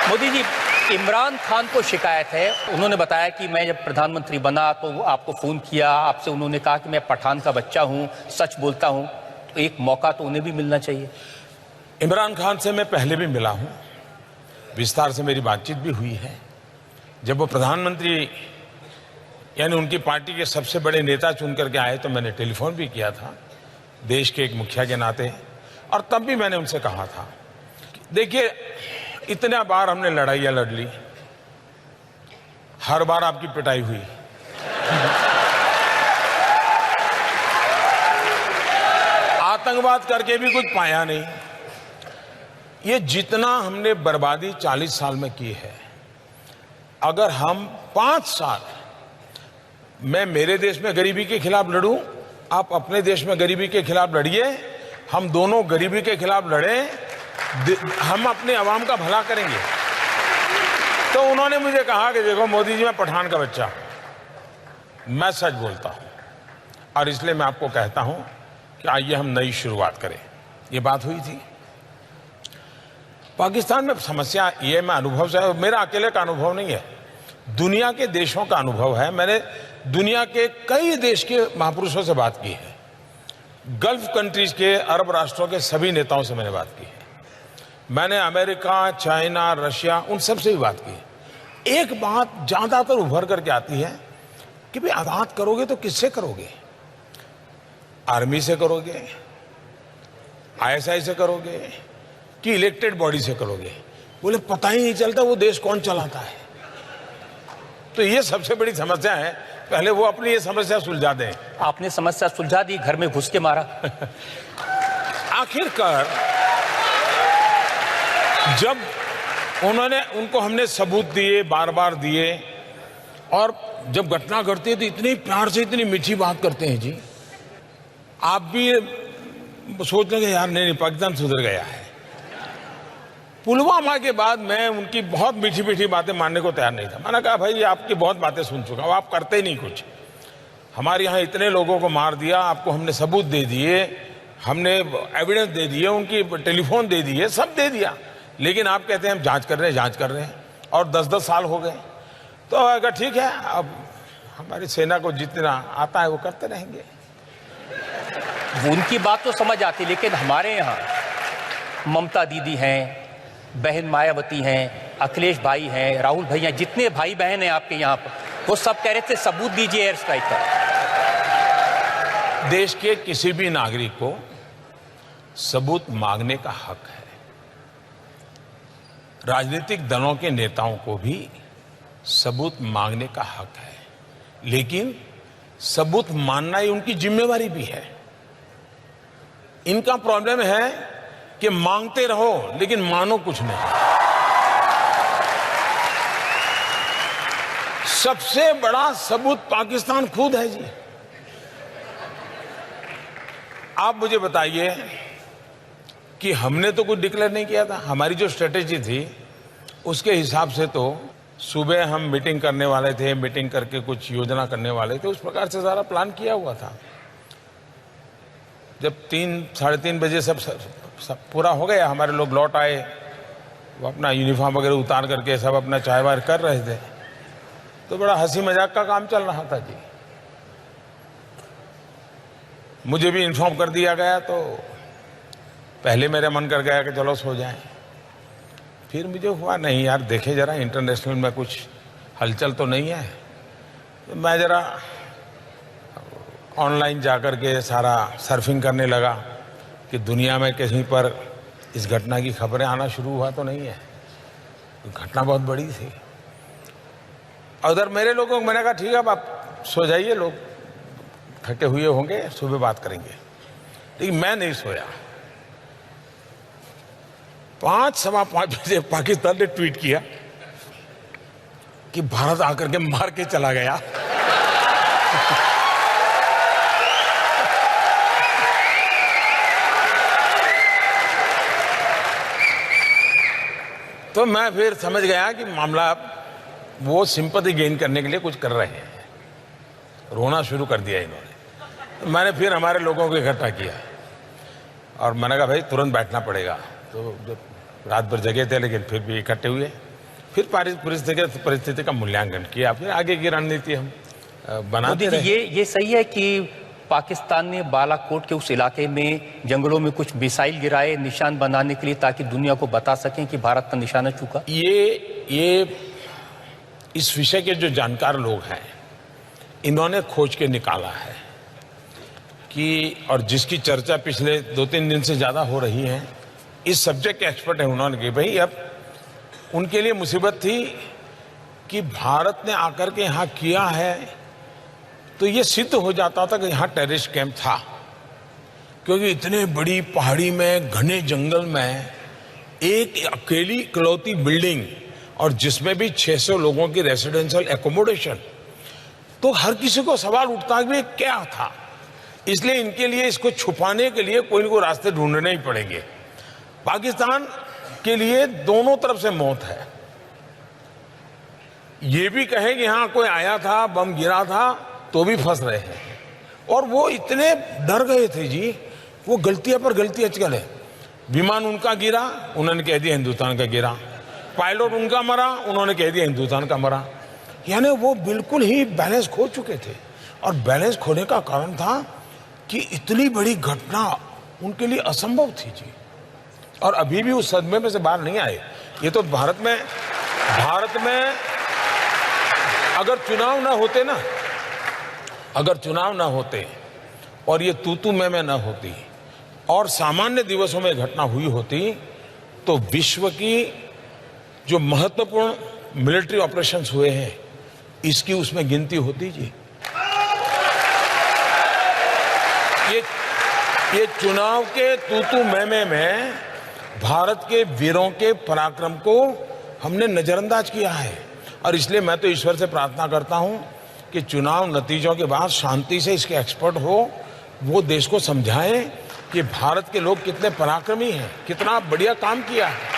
मोदी जी, इमरान खान को शिकायत है, उन्होंने बताया कि मैं जब प्रधानमंत्री बना तो आपको फ़ोन किया, आपसे उन्होंने कहा कि मैं पठान का बच्चा हूं, सच बोलता हूं, तो एक मौका तो उन्हें भी मिलना चाहिए। इमरान खान से मैं पहले भी मिला हूं, विस्तार से मेरी बातचीत भी हुई है। जब वो प्रधानमंत्री यानी उनकी पार्टी के सबसे बड़े नेता चुन करके आए तो मैंने टेलीफोन भी किया था, देश के एक मुखिया के नाते, और तब भी मैंने उनसे कहा था, देखिए इतना बार हमने लड़ाइयां लड़ ली, हर बार आपकी पिटाई हुई। आतंकवाद करके भी कुछ पाया नहीं। ये जितना हमने बर्बादी 40 साल में की है, अगर हम 5 साल मैं मेरे देश में गरीबी के खिलाफ लड़ूं, आप अपने देश में गरीबी के खिलाफ लड़िए, हम दोनों गरीबी के खिलाफ लड़ें, हम अपने अवाम का भला करेंगे। तो उन्होंने मुझे कहा कि देखो मोदी जी, मैं पठान का बच्चा हूं, मैं सच बोलता हूं, और इसलिए मैं आपको कहता हूं कि आइए हम नई शुरुआत करें। ये बात हुई थी। पाकिस्तान में समस्या ये मैं अनुभव से, मेरा अकेले का अनुभव नहीं है, दुनिया के देशों का अनुभव है। मैंने दुनिया के कई देश के महापुरुषों से बात की है, गल्फ कंट्रीज के, अरब राष्ट्रों के सभी नेताओं से मैंने बात की है, मैंने अमेरिका, चाइना, रशिया, उन सब से भी बात की है। एक बात ज्यादातर उभर करके आती है कि भाई आज़ाद करोगे तो किससे करोगे? आर्मी से करोगे, आईएसआई से करोगे, कि इलेक्टेड बॉडी से करोगे? बोले पता ही नहीं चलता वो देश कौन चलाता है। तो ये सबसे बड़ी समस्या है, पहले वो अपनी ये समस्या सुलझा दें। आपने समस्या सुलझा दी, घर में घुस के मारा। आखिरकार जब उनको हमने सबूत दिए, बार बार दिए, और जब घटना घटती है तो इतनी प्यार से, इतनी मीठी बात करते हैं जी, आप भी सोच लेंगे यार नहीं पाकिस्तान सुधर गया है। पुलवामा के बाद मैं उनकी बहुत मीठी मीठी बातें मानने को तैयार नहीं था। मैंने कहा भाई आपकी बहुत बातें सुन चुका हूं, आप करते ही नहीं कुछ। हमारे यहाँ इतने लोगों को मार दिया, आपको हमने सबूत दे दिए, हमने एविडेंस दे दिए, उनकी टेलीफोन दे दिए, सब दे दिया, लेकिन आप कहते हैं हम जांच कर रहे हैं, और 10-10 साल हो गए। तो अगर ठीक है, अब हमारी सेना को जितना आता है वो करते रहेंगे। उनकी बात तो समझ आती, लेकिन हमारे यहाँ ममता दीदी हैं, बहन मायावती हैं, अखिलेश भाई हैं, राहुल भाई हैं, जितने भाई बहन हैं आपके यहाँ पर, वो सब कह रहे थे सबूत दीजिए एयर स्ट्राइक का। देश के किसी भी नागरिक को सबूत मांगने का हक है। राजनीतिक दलों के नेताओं को भी सबूत मांगने का हक है, लेकिन सबूत मानना ही उनकी जिम्मेवारी भी है। इनका प्रॉब्लम है कि मांगते रहो लेकिन मानो कुछ नहीं। सबसे बड़ा सबूत पाकिस्तान खुद है जी। आप मुझे बताइए कि हमने तो कुछ डिक्लेयर नहीं किया था। हमारी जो स्ट्रेटेजी थी उसके हिसाब से तो सुबह हम मीटिंग करने वाले थे, मीटिंग करके कुछ योजना करने वाले थे, उस प्रकार से सारा प्लान किया हुआ था। जब 3-3:30 बजे सब पूरा हो गया, हमारे लोग लौट आए, वो अपना यूनिफॉर्म वगैरह उतार करके सब अपना चाय वाय कर रहे थे, तो बड़ा हंसी मजाक का काम चल रहा था जी। मुझे भी इन्फॉर्म कर दिया गया, तो पहले मेरा मन कर गया कि चलो सो जाएं। फिर मुझे हुआ नहीं यार, देखे जरा इंटरनेशनल में कुछ हलचल तो नहीं है। तो मैं जरा ऑनलाइन जाकर के सारा सर्फिंग करने लगा कि दुनिया में कहीं पर इस घटना की खबरें आना शुरू हुआ तो नहीं है। घटना बहुत बड़ी थी। उधर मेरे लोगों को मैंने कहा ठीक है अब आप सो जाइए, लोग थके हुए होंगे, सुबह बात करेंगे। लेकिन मैं नहीं सोया। 5-5:15 बजे पाकिस्तान ने ट्वीट किया कि भारत आकर के मार के चला गया। तो मैं फिर समझ गया कि मामला वो सिंपैथी गेन करने के लिए कुछ कर रहे हैं। रोना शुरू कर दिया इन्होंने। तो मैंने फिर हमारे लोगों को इकट्ठा किया और मैंने कहा भाई तुरंत बैठना पड़ेगा। तो जब रात भर जगे थे लेकिन फिर भी इकट्ठे हुए फिर परिस्थिति का मूल्यांकन किया, फिर आगे की रणनीति हम बनाते रहे। ये सही है कि पाकिस्तान ने बालाकोट के उस इलाके में जंगलों में कुछ मिसाइल गिराए निशान बनाने के लिए, ताकि दुनिया को बता सकें कि भारत का निशाना चूका? ये इस विषय के जो जानकार लोग हैं इन्होंने खोज के निकाला है कि, और जिसकी चर्चा पिछले 2-3 दिन से ज्यादा हो रही है, इस सब्जेक्ट के एक्सपर्ट हैं, उन्होंने कहा भाई अब उनके लिए मुसीबत थी कि भारत ने आकर के यहाँ किया है तो ये सिद्ध हो जाता था कि यहाँ टेररिस्ट कैंप था, क्योंकि इतने बड़ी पहाड़ी में घने जंगल में एक अकेली इकलौती बिल्डिंग और जिसमें भी 600 लोगों की रेसिडेंशियल एकोमोडेशन, तो हर किसी को सवाल उठता है कि क्या था। इसलिए इनके लिए इसको छुपाने के लिए कोई न कोई रास्ते ढूंढने ही पड़ेंगे। पाकिस्तान के लिए दोनों तरफ से मौत है। ये भी कहे कि यहां कोई आया था, बम गिरा था, तो भी फंस रहे हैं। और वो इतने डर गए थे जी, वो गलतियां पर गलतियां चले। विमान उनका गिरा, उन्होंने कह दिया हिंदुस्तान का गिरा। पायलट उनका मरा, उन्होंने कह दिया हिंदुस्तान का मरा। यानी वो बिल्कुल ही बैलेंस खो चुके थे। और बैलेंस खोने का कारण था कि इतनी बड़ी घटना उनके लिए असंभव थी जी, और अभी भी उस सदमे में से बाहर नहीं आए। ये तो भारत में अगर चुनाव ना होते ना, अगर चुनाव ना होते और ये तू मैं ना होती और सामान्य दिवसों में घटना हुई होती, तो विश्व की जो महत्वपूर्ण मिलिट्री ऑपरेशंस हुए हैं इसकी उसमें गिनती होती जी। ये चुनाव के तू मैं में भारत के वीरों के पराक्रम को हमने नजरअंदाज किया है। और इसलिए मैं तो ईश्वर से प्रार्थना करता हूं कि चुनाव नतीजों के बाद शांति से इसके एक्सपर्ट हो, वो देश को समझाएं कि भारत के लोग कितने पराक्रमी हैं, कितना बढ़िया काम किया है।